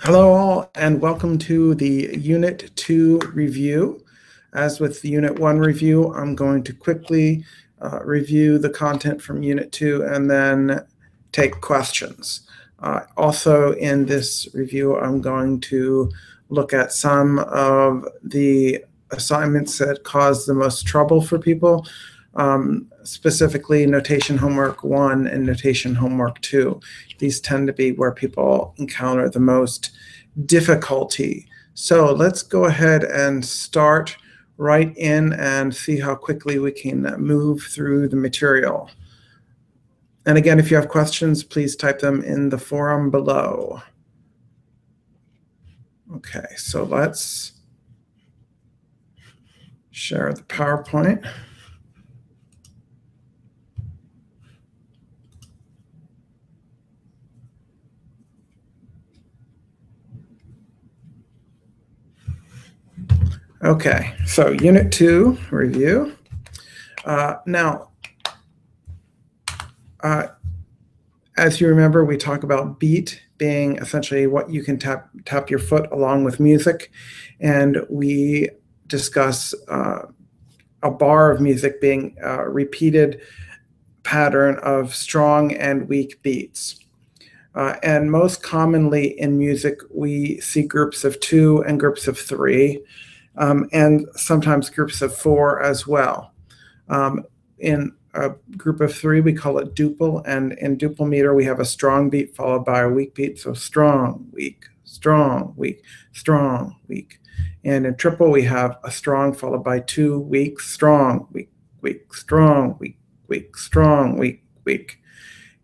Hello all, and welcome to the Unit 2 review. As with the Unit 1 review, I'm going to quickly review the content from Unit 2 and then take questions. Also in this review, I'm going to look at some of the assignments that cause the most trouble for people, specifically Notation Homework 1 and Notation Homework 2. These tend to be where people encounter the most difficulty. So let's go ahead and start right in and see how quickly we can move through the material. And again, if you have questions, please type them in the forum below. Okay, so let's share the PowerPoint. Okay, so Unit 2 review. As you remember, we talk about beat being essentially what you can tap your foot along with music, and we discuss a bar of music being a repeated pattern of strong and weak beats. And most commonly in music, we see groups of 2 and groups of 3, and sometimes groups of 4 as well. In a group of 3, we call it duple, and in duple meter, we have a strong beat followed by a weak beat, so strong, weak, strong, weak, strong, weak. And in triple, we have a strong followed by 2 weak, strong, weak, weak, strong, weak, weak, strong, weak, weak.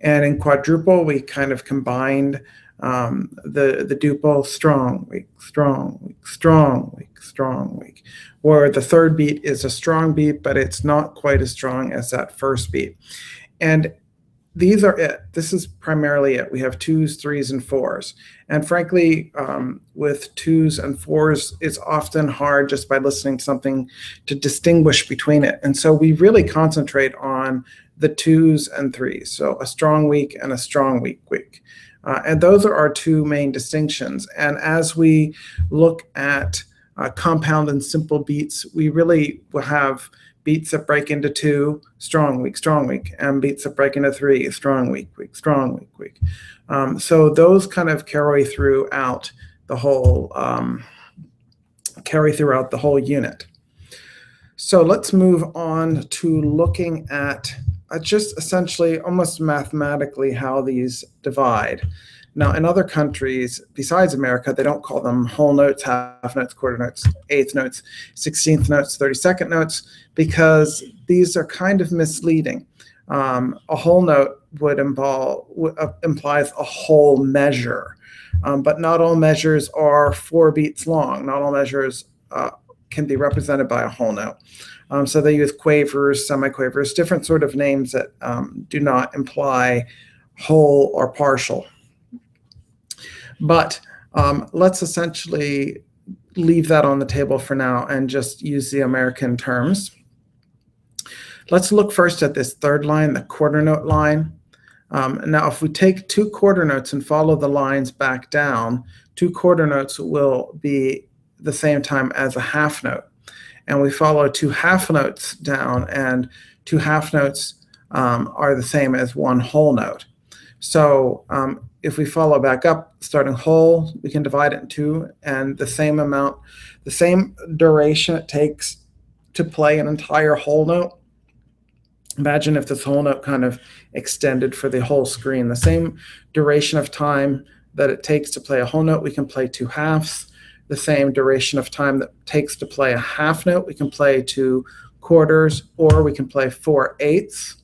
And in quadruple, we kind of combined the duple strong, weak, strong, weak, strong, weak, strong, weak, where the third beat is a strong beat, but it's not quite as strong as that first beat. And these are it. This is primarily it. We have 2s, 3s, and 4s. And frankly, with 2s and 4s, it's often hard just by listening to something to distinguish between it. And so we really concentrate on the 2s and 3s. So a strong weak and a strong weak weak. And those are our two main distinctions. And as we look at compound and simple beats, we really will have beats that break into 2, strong, weak, and beats that break into 3, strong, weak, strong, weak. So those kind of carry throughout the whole unit. So let's move on to looking at just essentially almost mathematically how these divide. Now, in other countries besides America, they don't call them whole notes, half notes, quarter notes, eighth notes, 16th notes, 32nd notes, because these are kind of misleading. A whole note would implies a whole measure, but not all measures are 4 beats long. Not all measures can be represented by a whole note. So they use quavers, semiquavers, different sort of names that do not imply whole or partial. But let's essentially leave that on the table for now and just use the American terms. Let's look first at this third line, the quarter note line. Now, if we take 2 quarter notes and follow the lines back down, 2 quarter notes will be the same time as a half note. And we follow 2 half notes down, and 2 half notes are the same as 1 whole note. So if we follow back up, starting whole, we can divide it in 2, and the same amount, the same duration it takes to play an entire whole note. Imagine if this whole note kind of extended for the whole screen. The same duration of time that it takes to play a whole note, we can play 2 halves. The same duration of time that it takes to play a half note, we can play 2 quarters, or we can play 4 eighths,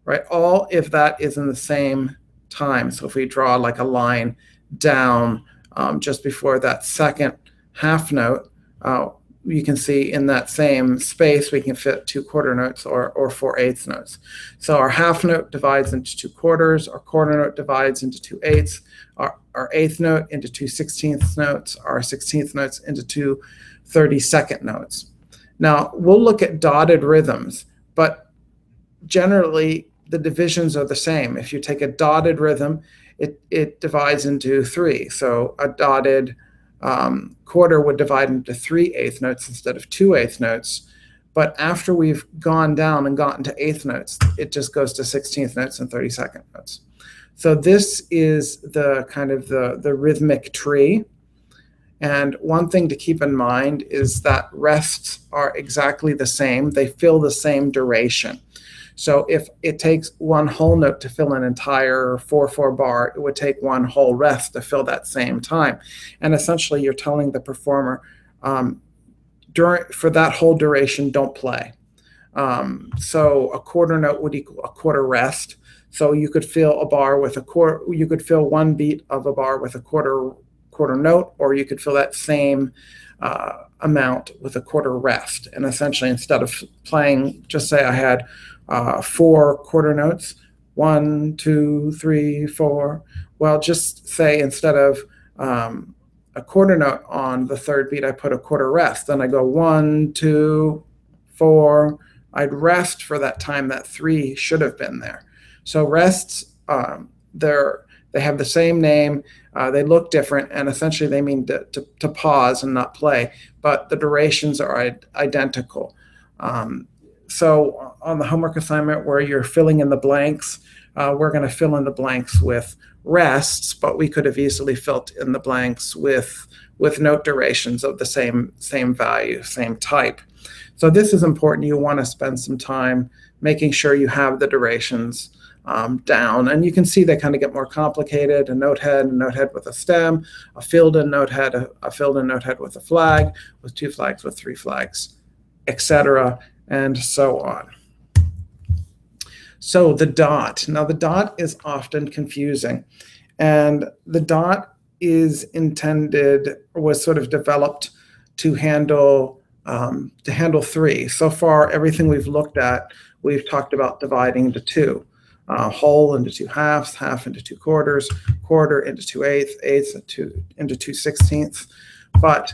right? All if that is in the same time. So if we draw like a line down just before that second half note, you can see in that same space we can fit 2 quarter notes or 4 eighths notes. So our half note divides into 2 quarters, our quarter note divides into 2 eighths, our eighth note into 2 16th notes, our 16th notes into 2 32nd notes. Now, we'll look at dotted rhythms, but generally the divisions are the same. If you take a dotted rhythm, it divides into 3. So a dotted quarter would divide into 3/8 notes instead of 2/8 notes. But after we've gone down and gotten to eighth notes, it just goes to 16th notes and 32nd notes. So this is the kind of the rhythmic tree. And one thing to keep in mind is that rests are exactly the same. They fill the same duration. So if it takes one whole note to fill an entire 4/4 bar, it would take one whole rest to fill that same time. And essentially, you're telling the performer, for that whole duration, don't play. So a quarter note would equal a quarter rest. So you could fill a bar with a quarter. You could fill one beat of a bar with a quarter note, or you could fill that same amount with a quarter rest. And essentially, instead of playing, just say I had 4 quarter notes, 1, 2, 3, 4. Well, just say instead of a quarter note on the third beat, I put a quarter rest. Then I go 1, 2, 4. I'd rest for that time that 3 should have been there. So rests, they have the same name. They look different, and essentially they mean to pause and not play, but the durations are identical. So on the homework assignment where you're filling in the blanks, we're going to fill in the blanks with rests, but we could have easily filled in the blanks with note durations of the same value, same type. So this is important. You want to spend some time making sure you have the durations down. And you can see they kind of get more complicated. A note head with a stem, a filled-in note head, a filled-in note head with a flag, with 2 flags, with 3 flags, etc., and so on. So the dot. Now the dot is often confusing. And the dot is was sort of developed to handle 3. So far, everything we've looked at, we've talked about dividing into 2. Whole into 2 halves, half into 2 quarters, quarter into 2/8, eighths into 2/16. But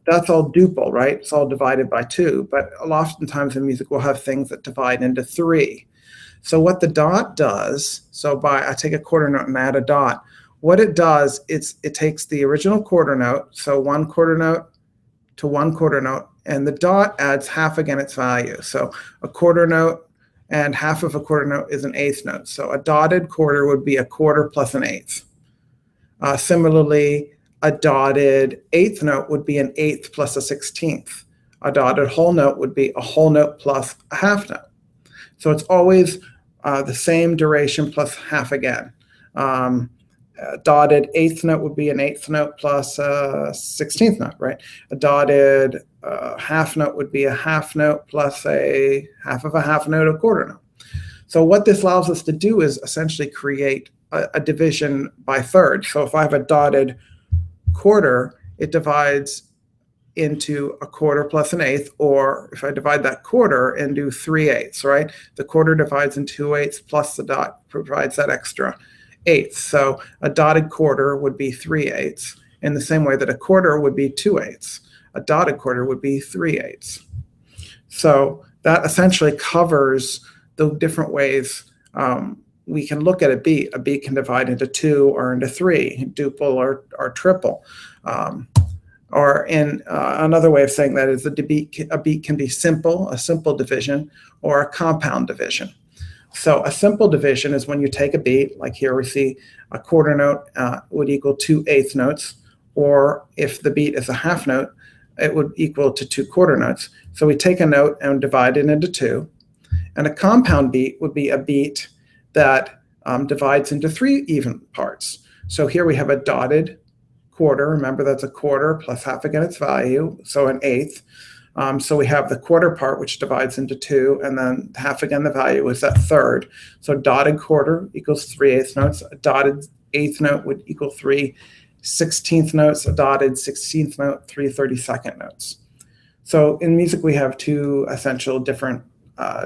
that's all duple, right? It's all divided by 2. But oftentimes in music, we'll have things that divide into 3. So what the dot does, I take a quarter note and add a dot. What it does, it takes the original quarter note, so 1 quarter note to 1 quarter note, and the dot adds half again its value. So a quarter note and half of a quarter note is an eighth note. So a dotted quarter would be a quarter plus an eighth. Similarly, a dotted eighth note would be an eighth plus a 16th. A dotted whole note would be a whole note plus a half note. So it's always the same duration plus half again. A dotted eighth note would be an eighth note plus a 16th note, right? A dotted half note would be a half note plus a half of a half note, a quarter note. So what this allows us to do is essentially create a division by thirds. So if I have a dotted quarter, it divides into a quarter plus an eighth, or if I divide that quarter into 3/8, right? The quarter divides into 2/8 plus the dot provides that extra eighth. So a dotted quarter would be 3/8 in the same way that a quarter would be 2/8. A dotted quarter would be 3/8. So that essentially covers the different ways we can look at a beat. A beat can divide into 2 or into 3, duple or triple. Or in another way of saying that is a beat can be simple, a simple division, or a compound division. So a simple division is when you take a beat, like here we see a quarter note would equal 2 eighth notes, or if the beat is a half note, it would equal to 2 quarter notes. So we take a note and divide it into 2. And a compound beat would be a beat that divides into 3 even parts. So here we have a dotted quarter. Remember, that's a quarter plus half again its value, so an eighth. So we have the quarter part, which divides into 2, and then half again the value is that third. So dotted quarter equals 3/8 notes. A dotted eighth note would equal 3 16th notes. A dotted 16th note, 3 32nd notes. So in music, we have 2 essential different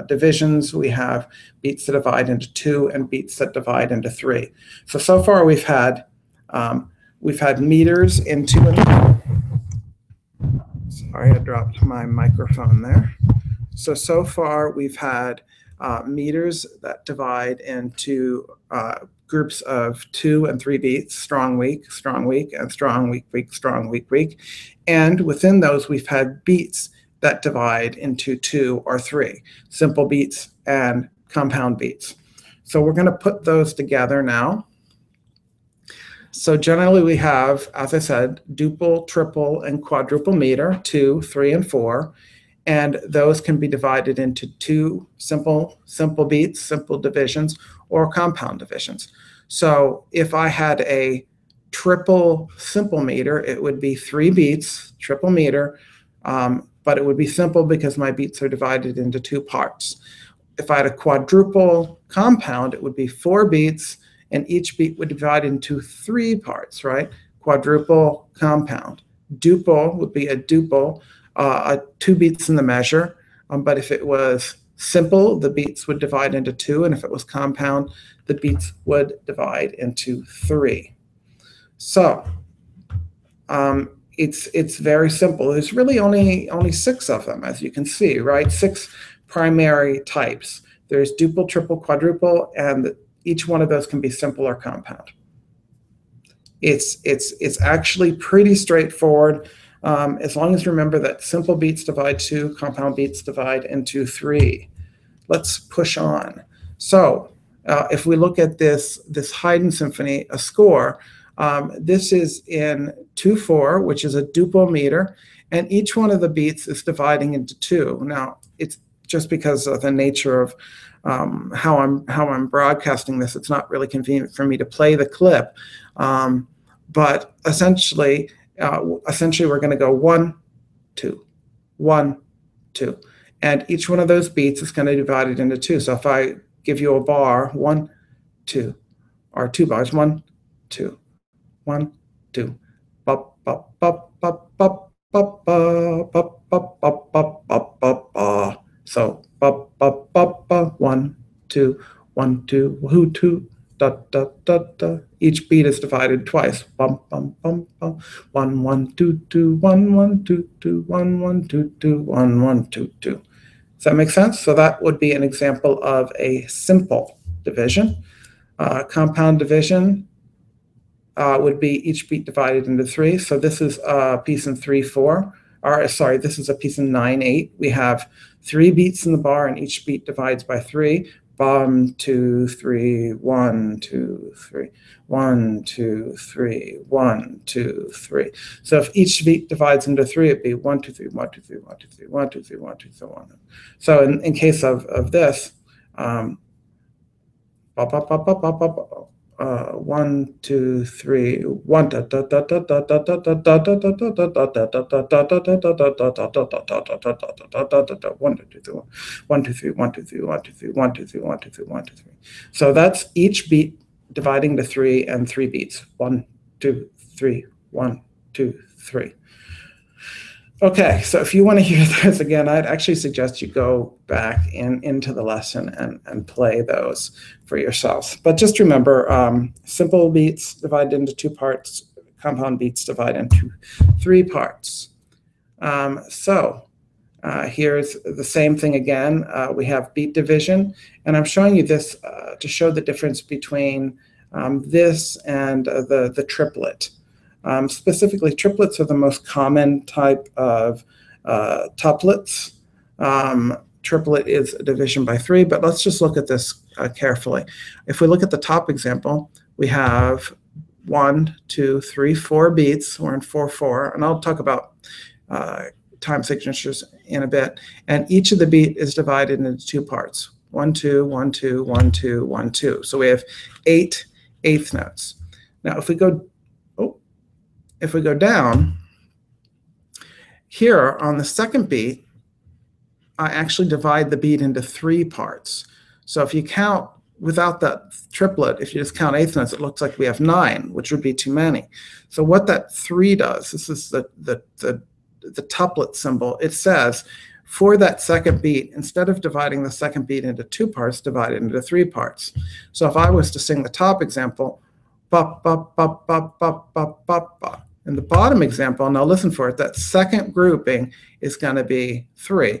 divisions. We have beats that divide into 2 and beats that divide into 3. So far we've had meters in 2 and 3. Sorry, I dropped my microphone there. So far we've had meters that divide into groups of 2 and 3 beats, strong, weak, and strong, weak, weak, strong, weak, weak. And within those, we've had beats that divide into 2 or 3, simple beats and compound beats. So we're going to put those together now. So generally we have, as I said, duple, triple, and quadruple meter, 2, 3, and 4. And those can be divided into 2 simple beats, simple divisions, or compound divisions. So if I had a triple simple meter, it would be 3 beats, triple meter, but it would be simple because my beats are divided into 2 parts. If I had a quadruple compound, it would be 4 beats, and each beat would divide into 3 parts, right? Quadruple compound. Duple would be a duple, 2 beats in the measure, but if it was simple, the beats would divide into 2, and if it was compound, the beats would divide into 3. So it's very simple. There's really only 6 of them, as you can see, right? 6 primary types. There's duple, triple, quadruple, and each one of those can be simple or compound. It's actually pretty straightforward, as long as you remember that simple beats divide 2, compound beats divide into 3. Let's push on. So if we look at this Haydn symphony, a score, this is in 2/4, which is a duple meter, and each one of the beats is dividing into 2. Now, it's just because of the nature of how I'm broadcasting this, it's not really convenient for me to play the clip. But essentially we're going to go 1, 2, 1, 2. And each one of those beats is going to divide it into 2. So if I give you a bar, 1, 2, or 2 bars, 1, 2, 1, 2, bop, bop, bop, bop, bop, bop, bop, bop, bop, bop, bop, bop, bop. So bop, bop, bop, bop, 1, 2, 1, 2, whoo, 2, da, da, da, da. Each beat is divided twice. Bum, bum, bum, bum. 1, 1, 2, 2, 1, 1, 2, 2, 1, 1, 2, 2, 1, 1, 2, 2. Does that make sense? So that would be an example of a simple division. Compound division would be each beat divided into 3. So this is a piece in 3/4. Or sorry, this is a piece in 9/8. We have 3 beats in the bar, and each beat divides by 3. 1, 2, 3, 1, 2, 3, 1, 2, 3, 1, 2, 3. So if each beat divides into 3, it'd be 1, 2, 3, 1, 2, 3, 1, 2, 3, 1, 2, 3, 1, 2, 3, 1. So in case of this, 1, 2, 3, 1, 1, 2, 3, 1, 2, 3, 1, 2, 3, 1, 2, 3, 1, 2, 3, 1, 2, 3. So that's each beat dividing to 3 and 3 beats. 1, 2, 3, 1, 2, 3. Okay, so if you want to hear this again, I'd actually suggest you go back into the lesson and play those for yourself. But just remember, simple beats divide into 2 parts, compound beats divide into 3 parts. Here's the same thing again. We have beat division, and I'm showing you this to show the difference between this and the triplet. Specifically, triplets are the most common type of tuplets. Triplet is a division by 3, but let's just look at this carefully. If we look at the top example, we have 1, 2, 3, 4 beats. We're in 4/4, and I'll talk about time signatures in a bit. And each of the beat is divided into 2 parts. 1, 2, 1, 2, 1, 2, 1, 2. So we have 8 eighth notes. Now, if we go down, here on the second beat, I actually divide the beat into 3 parts. So if you count without that triplet, if you just count eighth notes, it looks like we have 9, which would be too many. So what that 3 does, this is the tuplet symbol, it says for that second beat, instead of dividing the second beat into 2 parts, divide it into 3 parts. So if I was to sing the top example, bop, bop, bop, bop, bop, bop, bop, bop. In the bottom example, now listen for it, that second grouping is going to be 3.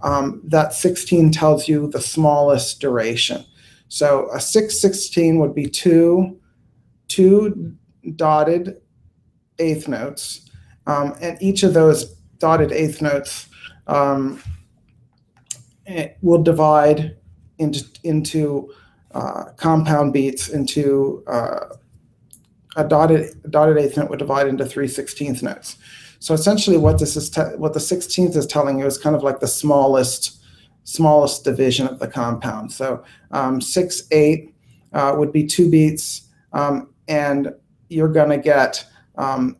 that 16 tells you the smallest duration. So a 6/16 would be two dotted eighth notes, and each of those dotted eighth notes will divide into compound beats into a dotted eighth note would divide into 3/16 notes. So essentially, what this is what the 16th is telling you is kind of like the smallest division of the compound. So 6/8 would be 2 beats, and you're going to get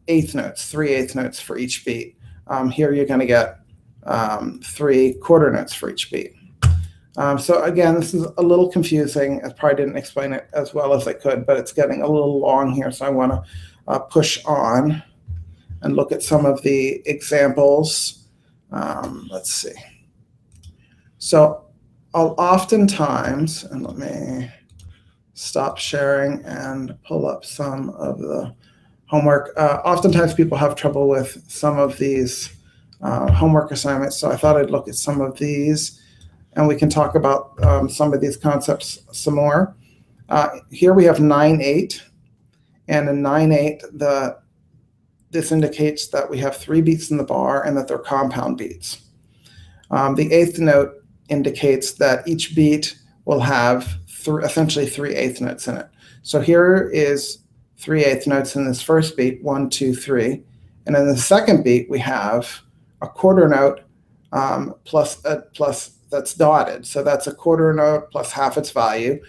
eighth notes, 3 eighth notes for each beat. Here you're going to get 3 quarter notes for each beat. So again, this is a little confusing. I probably didn't explain it as well as I could, but it's getting a little long here, so I want to push on and look at some of the examples. Let's see. So I'll oftentimes, and let me stop sharing and pull up some of the homework. Oftentimes people have trouble with some of these homework assignments, so I thought I'd look at some of these, and we can talk about some of these concepts some more. Here we have 9/8, and in 9/8, this indicates that we have 3 beats in the bar and that they're compound beats. The eighth note indicates that each beat will have essentially 3 eighth notes in it. So here is 3 eighth notes in this first beat, 1, 2, 3. And in the second beat, we have a quarter note plus that's dotted. So that's a quarter note plus half its value.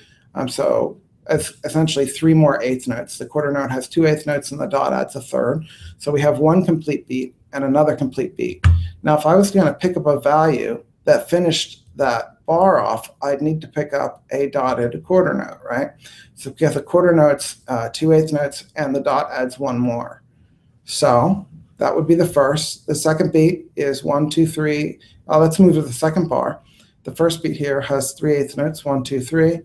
So it's essentially 3 more eighth notes. The quarter note has 2 eighth notes and the dot adds a third. So we have 1 complete beat and another complete beat. Now, if I was going to pick up a value that finished that bar off, I'd need to pick up a dotted quarter note, right? So because the quarter note's 2 eighth notes and the dot adds 1 more. So that would be the first. The second beat is 1, 2, 3. Let's move to the second bar. The first beat here has 3 eighth notes, 1, 2, 3.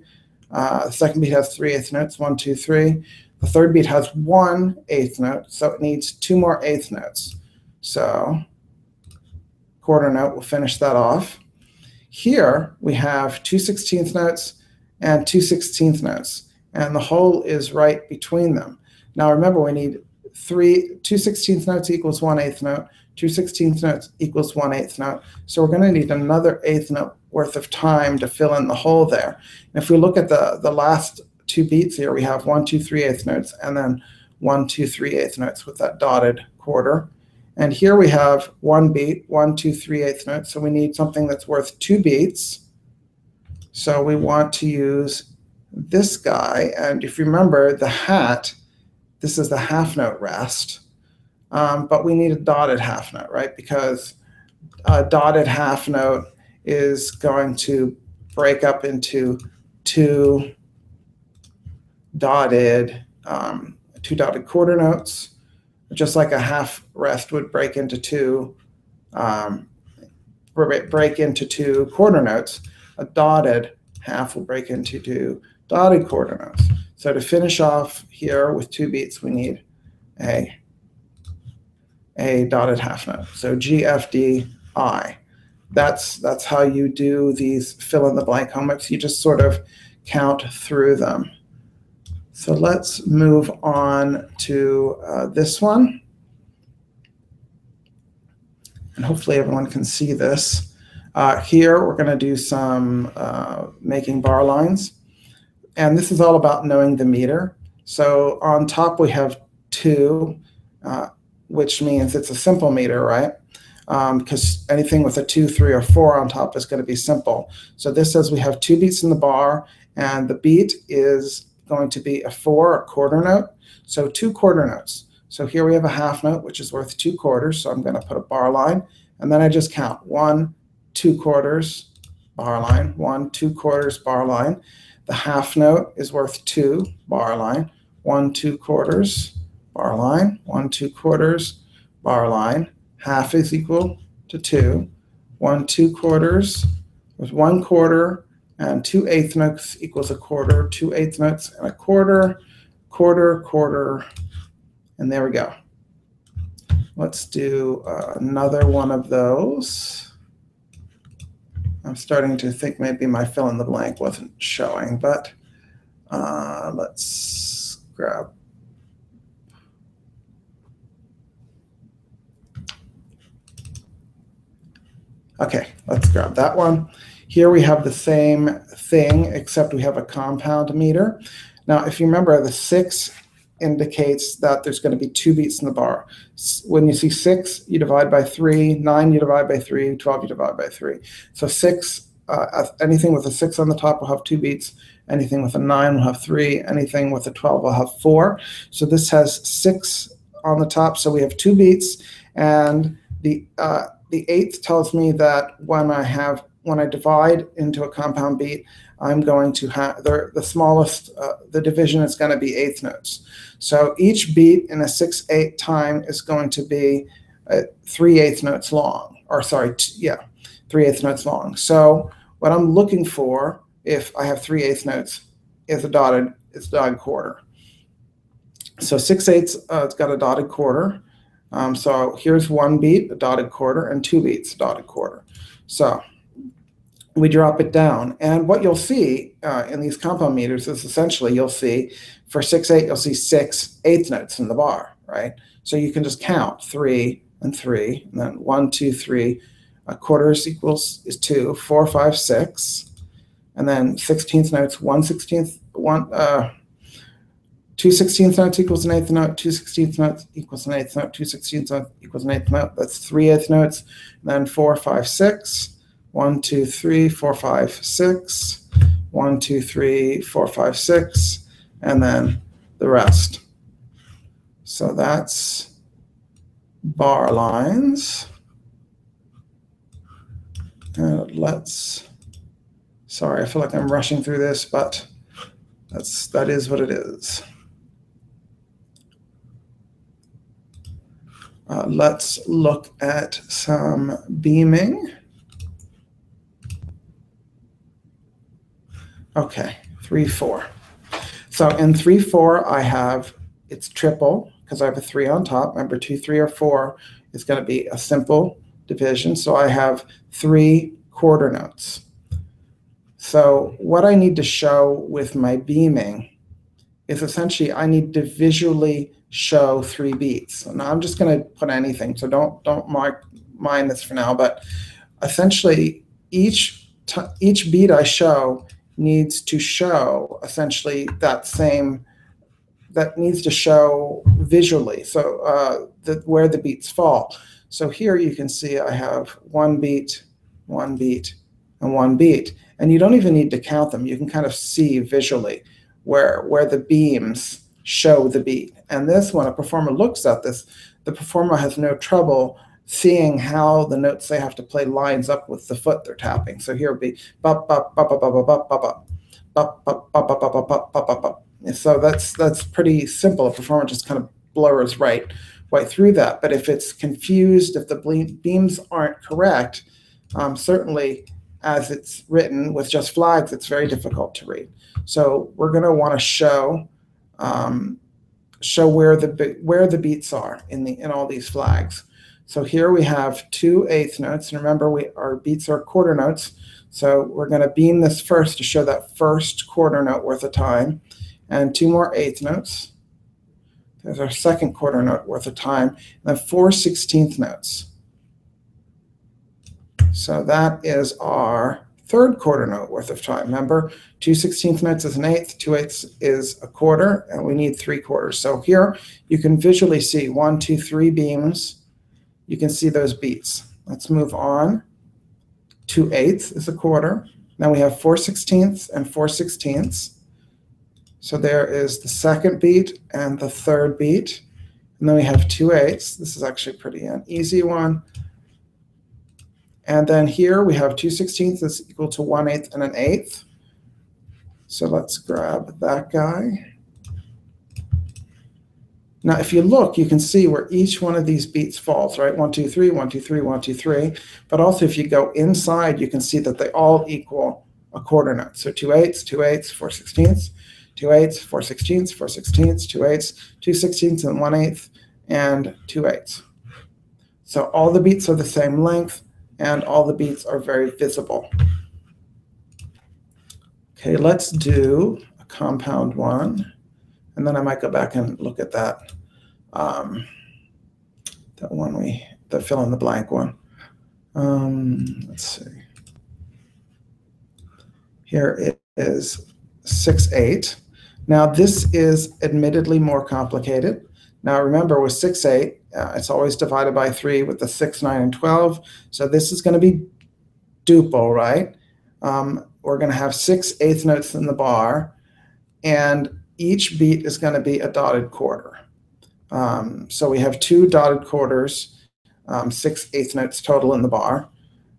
The second beat has 3 eighth notes, 1, 2, 3. The third beat has 1 eighth note, so it needs 2 more eighth notes. So quarter note will finish that off. Here we have 2 16th notes and 2 16th notes, and the hole is right between them. Now remember, we need 2 16th notes equals 1 eighth note, 2 16th notes equals 1 eighth note. So we're going to need another eighth note worth of time to fill in the hole there. And if we look at the last 2 beats here, we have 1, 2, 3 eighth notes, and then 1, 2, 3 eighth notes with that dotted quarter. And here we have 1 beat, 1, 2, 3 eighth notes. So we need something that's worth 2 beats. So we want to use this guy. And if you remember the hat, this is the half note rest. But we need a dotted half note, right? Because a dotted half note is going to break up into two dotted quarter notes, just like a half rest would break into two quarter notes. A dotted half will break into 2 dotted quarter notes. So to finish off here with 2 beats, we need a dotted half note. So GFDI. That's how you do these fill in the blank homeworks. You just sort of count through them. So let's move on to this one. And hopefully everyone can see this. Here we're going to do some making bar lines. And this is all about knowing the meter. So on top we have 2, which means it's a simple meter, right? Because anything with a 2, 3, or 4 on top is going to be simple. So this says we have 2 beats in the bar, and the beat is going to be a 4, a quarter note. So 2 quarter notes. So here we have a half note, which is worth 2 quarters. So I'm going to put a bar line, and then I just count 1, 2 quarters, bar line, 1, 2 quarters, bar line. The half note is worth 2, bar line, 1, 2 quarters, bar line, 1, 2 quarters, bar line. Half is equal to 2. 1, 2 quarters with 1 quarter, and 2 eighth notes equals a quarter. 2 eighth notes and a quarter, quarter, quarter, and there we go. Let's do another one of those. I'm starting to think maybe my fill in the blank wasn't showing, but let's grab. Okay, let's grab that one. Here we have the same thing, except we have a compound meter. Now, if you remember, the 6 indicates that there's going to be 2 beats in the bar. When you see 6, you divide by 3, 9 you divide by 3, 12 you divide by 3. So 6, anything with a 6 on the top will have 2 beats. Anything with a 9 will have 3. Anything with a 12 will have 4. So this has 6 on the top, so we have 2 beats. And the 8th tells me that when I divide into a compound beat, I'm going to have the smallest, the division is going to be 1/8 notes. So each beat in a 6/8 time is going to be 3/8 notes long, or sorry, 3/8 notes long. So what I'm looking for, if I have 3/8 notes, is a dotted quarter. So 6/8, it's got a dotted quarter. So here's 1 beat, a dotted quarter, and 2 beats, a dotted quarter. So we drop it down. And what you'll see in these compound meters is essentially you'll see for 6/8, you'll see 6 1/8 notes in the bar, right? So you can just count 3 and 3, and then 1, 2, 3. Quarters is 2, 4, 5, 6. And then 16th notes, 2 16th notes equals an 1/8 note, 2 16th notes equals an 1/8 note, 2 16th notes equals an 1/8 note. That's 3/8 notes. And then 4, 5, 6. 1, 2, 3, 4, 5, 6. 1, 2, 3, 4, 5, 6. And then the rest. So that's bar lines. Sorry, I feel like I'm rushing through this, but that is what it is. Let's look at some beaming. Okay, 3/4. So in 3/4, it's triple because I have a 3 on top. Remember, 2, 3, or 4 is going to be a simple division. So I have 3 quarter notes. So what I need to show with my beaming is essentially I need to visually show 3 beats. Now I'm just going to put anything, so don't mind this for now. But essentially, each beat I show needs to show essentially that needs to show visually. So where the beats fall. So here you can see I have 1 beat, 1 beat, and 1 beat. And you don't even need to count them. You can kind of see visually where the beams show the beat. And this, when a performer looks at this, the performer has no trouble seeing how the notes they have to play lines up with the foot they're tapping. So here would be bop, bop, bop, bop, bop, bop, bop, bop, bop, bop, bop, bop, bop, bop, bop, bop, bop. So that's pretty simple. A performer just kind of blurs right through that. But if it's confused, if the beams aren't correct, certainly as it's written with just flags, it's very difficult to read. So we're going to want to show where the beats are in all these flags. So here we have 2 1/8 notes, and remember our beats are quarter notes. So we're going to beam this first to show that first quarter note worth of time, and 2 more 1/8 notes. There's our second quarter note worth of time, and then 4 16th notes. So that is our third quarter note worth of time. Remember, 2 16th notes is an 1/8, 2 1/8 is a quarter, and we need 3 quarters. So here you can visually see 1, 2, 3 beams. You can see those beats. Let's move on. 2 1/8 is a quarter. Now we have 4 16ths and 4 16ths. So there is the second beat and the third beat. And then we have 2 1/8. This is actually pretty an easy one. And then here we have 2 16ths is equal to 1 1/8 and an 1/8. So let's grab that guy. Now, if you look, you can see where each one of these beats falls, right? 1, 2, 3, 1, 2, 3, 1, 2, 3. But also, if you go inside, you can see that they all equal a quarter note. So 2 1/8, 2 1/8, 4 16ths, 2 1/8, 4 16ths, 4 16ths, 2 1/8, 2 16ths, and 1 1/8, and 2 1/8. So all the beats are the same length. and all the beats are very visible. Okay, let's do a compound one, and then I might go back and look at that that one the fill in the blank one. Let's see. Here it is 6/8. Now this is admittedly more complicated. Now remember, with 6/8, it's always divided by 3 with the 6, 9, and 12. So this is going to be duple, right? We're going to have 6 eighth notes in the bar, and each beat is going to be a dotted quarter. So we have 2 dotted quarters, 6 eighth notes total in the bar.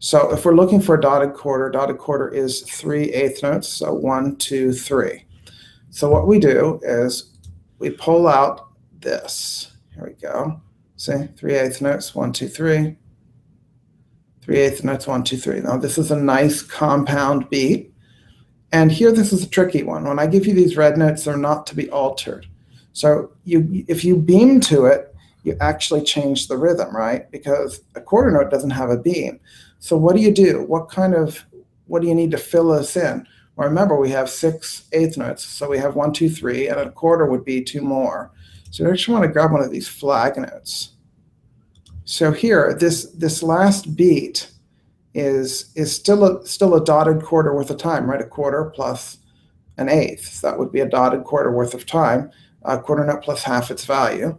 So if we're looking for a dotted quarter is 3 eighth notes, so 1, 2, 3. So what we do is we pull out this. Here we go. See, 3 eighth notes, 1, 2, 3. 3 eighth notes, 1, 2, 3. Now this is a nice compound beat. And here this is a tricky one. When I give you these red notes, they're not to be altered. So if you beam to it, you actually change the rhythm, right? Because a quarter note doesn't have a beam. So what do you do? What do you need to fill this in? Well, remember, we have 6 eighth notes. So we have 1, 2, 3, and a quarter would be 2 more. So you actually want to grab one of these flag notes. So here, this last beat is still a dotted quarter worth of time, right? A quarter plus an eighth. So that would be a dotted quarter worth of time. A quarter note plus half its value.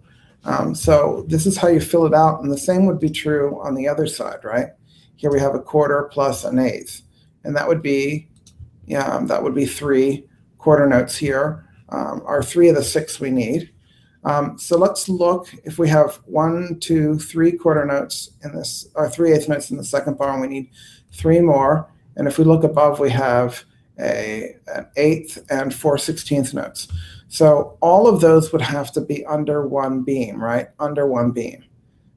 So this is how you fill it out, and the same would be true on the other side, right? Here we have a quarter plus an eighth, and that would be 3 quarter notes here, are 3 of the 6 we need. So let's look. If we have 1, 2, 3 quarter notes in this, or 3 eighth notes in the second bar, and we need 3 more. And if we look above, we have an eighth and 4 16th notes. So all of those would have to be under one beam, right? Under one beam,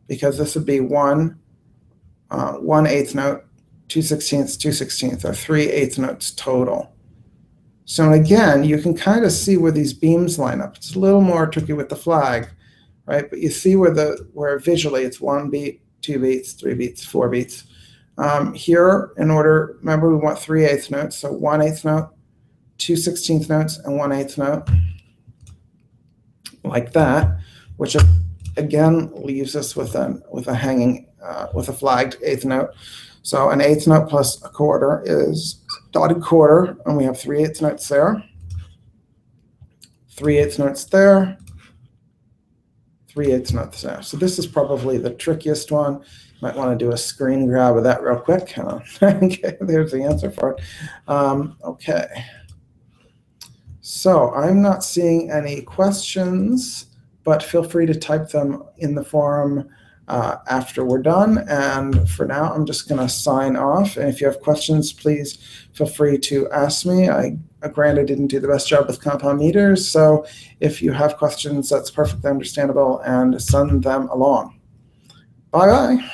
because this would be 1 eighth note, 2 16ths, 2 16ths, or 3 eighth notes total. So again, you can kind of see where these beams line up. It's a little more tricky with the flag, right? But you see where visually it's 1 beat, 2 beats, 3 beats, 4 beats. Here, in order, remember we want 3 eighth notes, so 1 eighth note, 2 16th notes, and 1 eighth note, like that, which again leaves us with a hanging, with a flagged eighth note. So an eighth note plus a quarter is dotted quarter, and we have 3 eighth notes there, 3 eighth notes there, 3 eighth notes there. So this is probably the trickiest one. You might want to do a screen grab of that real quick. Okay, there's the answer for it. Okay. So I'm not seeing any questions, but feel free to type them in the forum after we're done. And for now, I'm just going to sign off. And if you have questions, please feel free to ask me. I granted didn't do the best job with compound meters. So if you have questions, that's perfectly understandable, and send them along. Bye-bye.